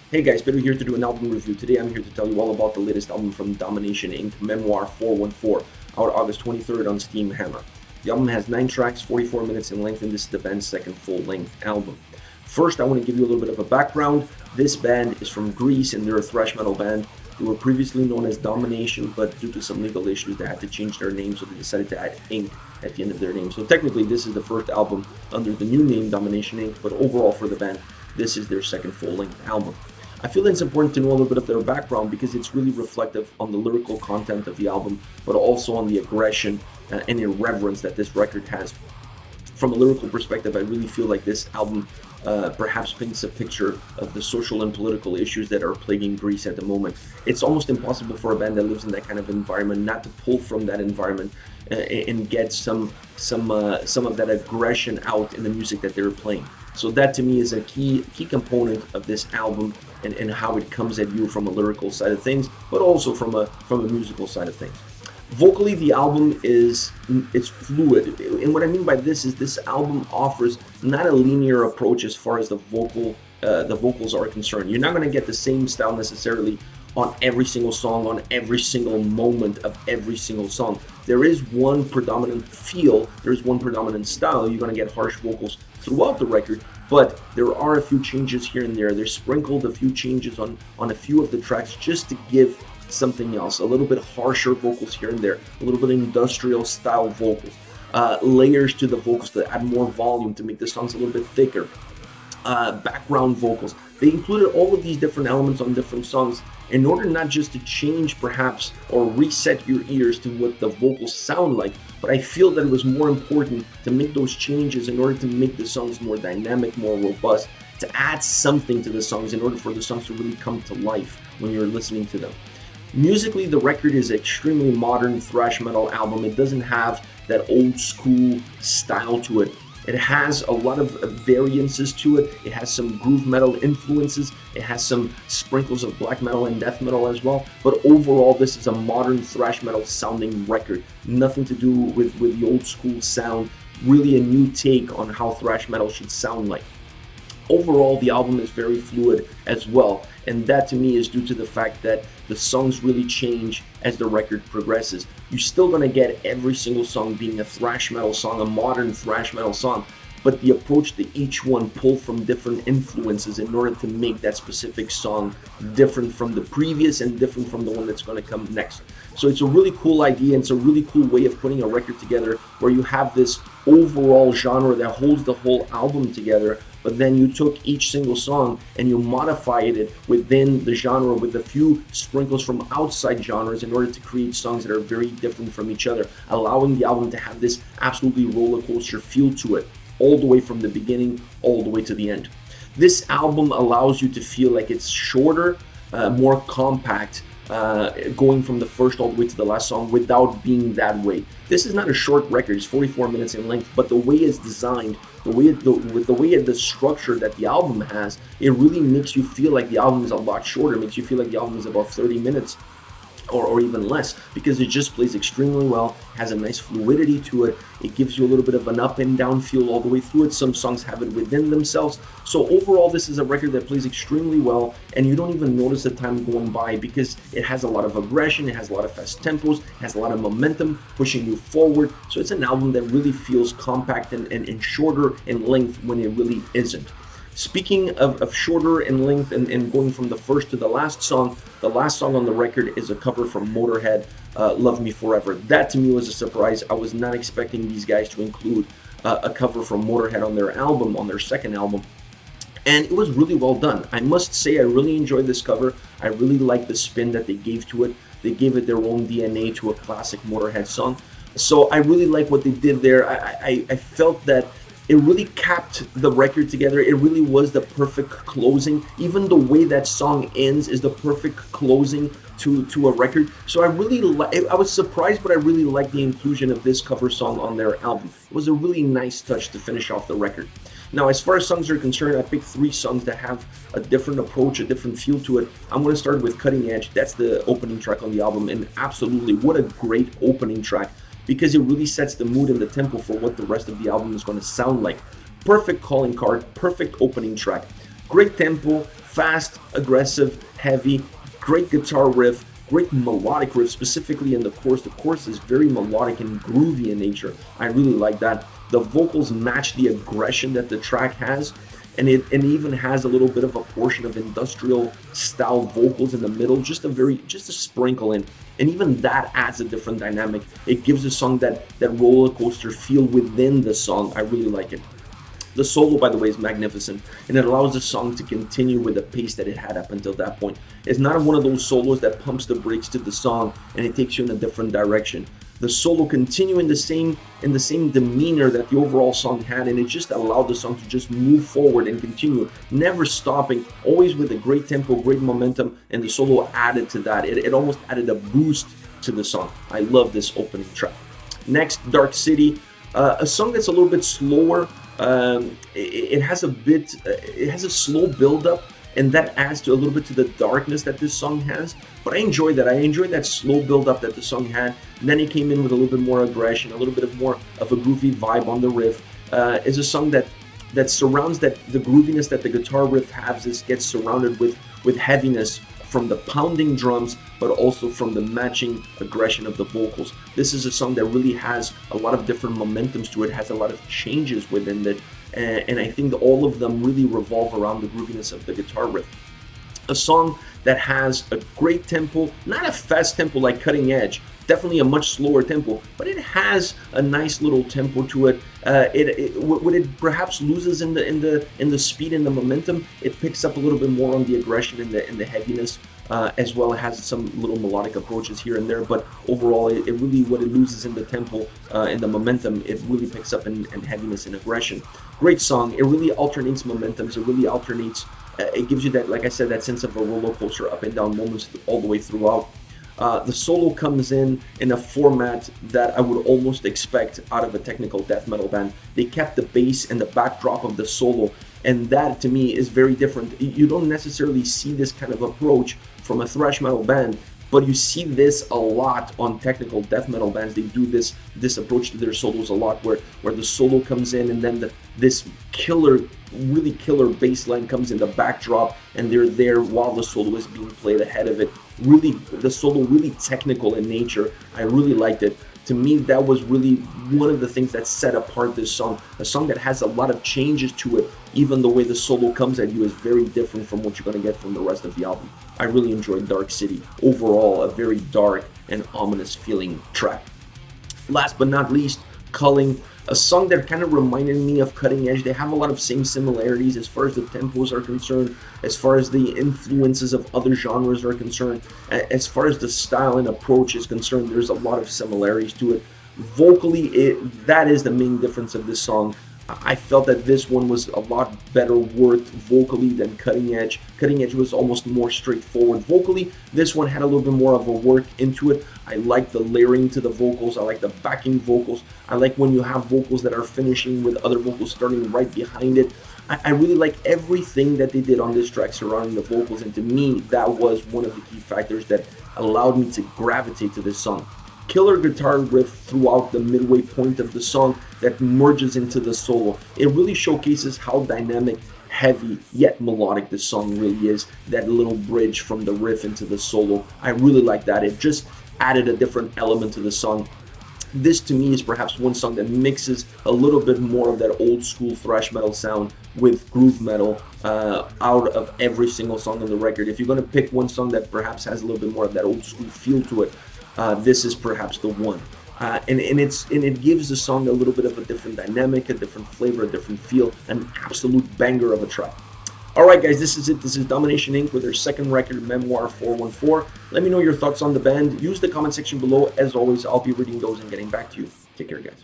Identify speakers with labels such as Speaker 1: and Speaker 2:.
Speaker 1: Hey guys, Peter here to do an album review. Today I'm here to tell you all about the latest album from Domination Inc., Memoir 414, out August 23rd on Steam Hammer. The album has 9 tracks, 44 minutes in length, and this is the band's second full-length album. First, I want to give you a little bit of a background. This band is from Greece and they're a thrash metal band. They were previously known as Domination, but due to some legal issues, they had to change their name, so they decided to add Inc. at the end of their name. So technically, this is the first album under the new name, Domination Inc., but overall for the band, this is their second full-length album. I feel it's important to know a little bit of their background because it's really reflective on the lyrical content of the album, but also on the aggression and irreverence that this record has. From a lyrical perspective, I really feel like this album perhaps paints a picture of the social and political issues that are plaguing Greece at the moment. It's almost impossible for a band that lives in that kind of environment not to pull from that environment and get some of that aggression out in the music that they're playing. So that to me is a key component of this album and how it comes at you from a lyrical side of things, but also from a musical side of things. Vocally, the album it's fluid, and what I mean by this is this album offers not a linear approach as far as the vocals are concerned. You're not going to get the same style necessarily on every single song, on every single moment of every single song. There is one predominant feel, there's one predominant style. You're going to get harsh vocals throughout the record, but there are a few changes here and there. There's sprinkled a few changes on a few of the tracks just to give something else, a little bit harsher vocals here and there, a little bit industrial style vocals, layers to the vocals to add more volume to make the songs a little bit thicker, background vocals. They included all of these different elements on different songs in order not just to change perhaps or reset your ears to what the vocals sound like, but I feel that it was more important to make those changes in order to make the songs more dynamic, more robust, to add something to the songs in order for the songs to really come to life when you're listening to them. Musically, the record is an extremely modern thrash metal album. It doesn't have that old school style to it. It has a lot of variances to it. It has some groove metal influences. It has some sprinkles of black metal and death metal as well. But overall, this is a modern thrash metal sounding record. Nothing to do with the old school sound. Really a new take on how thrash metal should sound like. Overall, the album is very fluid as well, and that to me is due to the fact that the songs really change as the record progresses. You're still going to get every single song being a thrash metal song, a modern thrash metal song, but the approach to each one pulled from different influences in order to make that specific song different from the previous and different from the one that's going to come next. So it's a really cool idea, and it's a really cool way of putting a record together where you have this overall genre that holds the whole album together, but then you took each single song and you modified it within the genre with a few sprinkles from outside genres in order to create songs that are very different from each other, allowing the album to have this absolutely roller coaster feel to it, all the way from the beginning, all the way to the end. This album allows you to feel like it's shorter, more compact, going from the first all the way to the last song without being that way. This is not a short record, it's 44 minutes in length, but the way it's designed, the structure that the album has, it really makes you feel like the album is a lot shorter. It makes you feel like the album is about 30 minutes or even less, because it just plays extremely well, has a nice fluidity to it. It gives you a little bit of an up and down feel all the way through it. Some songs have it within themselves. So overall, this is a record that plays extremely well, and you don't even notice the time going by because it has a lot of aggression, it has a lot of fast tempos, it has a lot of momentum pushing you forward. So it's an album that really feels compact and shorter in length when it really isn't. Speaking of shorter in length and going from the first to the last song on the record is a cover from Motorhead, Love Me Forever. That to me was a surprise. I was not expecting these guys to include a cover from Motorhead on their album, on their second album. And it was really well done. I must say I really enjoyed this cover. I really liked the spin that they gave to it. They gave it their own DNA to a classic Motorhead song. So I really like what they did there. I felt that it really capped the record together. It really was the perfect closing. Even the way that song ends is the perfect closing to a record. So I was surprised, but I really liked the inclusion of this cover song on their album. It was a really nice touch to finish off the record. Now, as far as songs are concerned, I picked 3 songs that have a different approach, a different feel to it. I'm going to start with Cutting Edge. That's the opening track on the album, and absolutely, what a great opening track, because it really sets the mood and the tempo for what the rest of the album is going to sound like. Perfect calling card, perfect opening track. Great tempo, Fast, aggressive, heavy, great guitar riff, great melodic riff, specifically in the chorus. The chorus is very melodic and groovy in nature. I really like that. The vocals match the aggression that the track has, and it even has a little bit of a portion of industrial style vocals in the middle, just a sprinkle in, and even that adds a different dynamic. It gives the song that roller coaster feel within the song. I really like it. The solo, by the way, is magnificent, and it allows the song to continue with the pace that it had up until that point. It's not one of those solos that pumps the brakes to the song and it takes you in a different direction. The solo continue in the same demeanor that the overall song had, and it just allowed the song to just move forward and continue, never stopping, always with a great tempo, great momentum, and the solo added to that. It almost added a boost to the song. I love this opening track. Next, Dark City, a song that's a little bit slower. It has a slow build-up, and that adds to a little bit to the darkness that this song has. But I enjoy that. I enjoy that slow build-up that the song had. And then it came in with a little bit more aggression, a little bit more of a groovy vibe on the riff. It's a song that surrounds the grooviness that the guitar riff has. Gets surrounded with heaviness from the pounding drums, but also from the matching aggression of the vocals. This is a song that really has a lot of different momentums to it, has a lot of changes within it, and I think all of them really revolve around the grooviness of the guitar riff. A song that has a great tempo, not a fast tempo like Cutting Edge, definitely a much slower tempo, but it has a nice little tempo to it. When it perhaps loses in the speed and the momentum, it picks up a little bit more on the aggression and the heaviness, as well. It has some little melodic approaches here and there, but overall, it really, what it loses in the tempo and the momentum, it really picks up in heaviness and aggression. Great song. It really alternates momentums. It really alternates. It gives you that, like I said, that sense of a roller coaster, up and down moments all the way throughout. The solo comes in a format that I would almost expect out of a technical death metal band. They kept the bass and the backdrop of the solo, and that to me is very different. You don't necessarily see this kind of approach from a thrash metal band, but you see this a lot on technical death metal bands. They do this approach to their solos a lot, where the solo comes in and then this really killer bass line comes in the backdrop, and they're there while the solo is being played ahead of it. Really, the solo really technical in nature. I really liked it. To me, that was really one of the things that set apart this song. A song that has a lot of changes to it. Even the way the solo comes at you is very different from what you're going to get from the rest of the album. I really enjoyed Dark City. Overall, a very dark and ominous feeling track. Last but not least, Culling, a song that kind of reminded me of Cutting Edge. They have a lot of same similarities as far as the tempos are concerned, as far as the influences of other genres are concerned, as far as the style and approach is concerned. There's a lot of similarities to it. Vocally, that is the main difference of this song. I felt that this one was a lot better worked vocally than Cutting Edge. Cutting Edge was almost more straightforward vocally. This one had a little bit more of a work into it. I like the layering to the vocals. I like the backing vocals. I like when you have vocals that are finishing with other vocals starting right behind it. I really like everything that they did on this track surrounding the vocals, and to me, that was one of the key factors that allowed me to gravitate to this song. Killer guitar riff throughout the midway point of the song that merges into the solo. It really showcases how dynamic, heavy, yet melodic this song really is. That little bridge from the riff into the solo. I really like that. It just added a different element to the song. This to me is perhaps one song that mixes a little bit more of that old school thrash metal sound with groove metal out of every single song on the record. If you're going to pick one song that perhaps has a little bit more of that old school feel to it, this is perhaps the one. And it gives the song a little bit of a different dynamic, a different flavor, a different feel, an absolute banger of a track. Alright guys, this is it. This is Domination Inc. with their second record, Memoir 414. Let me know your thoughts on the band. Use the comment section below. As always, I'll be reading those and getting back to you. Take care, guys.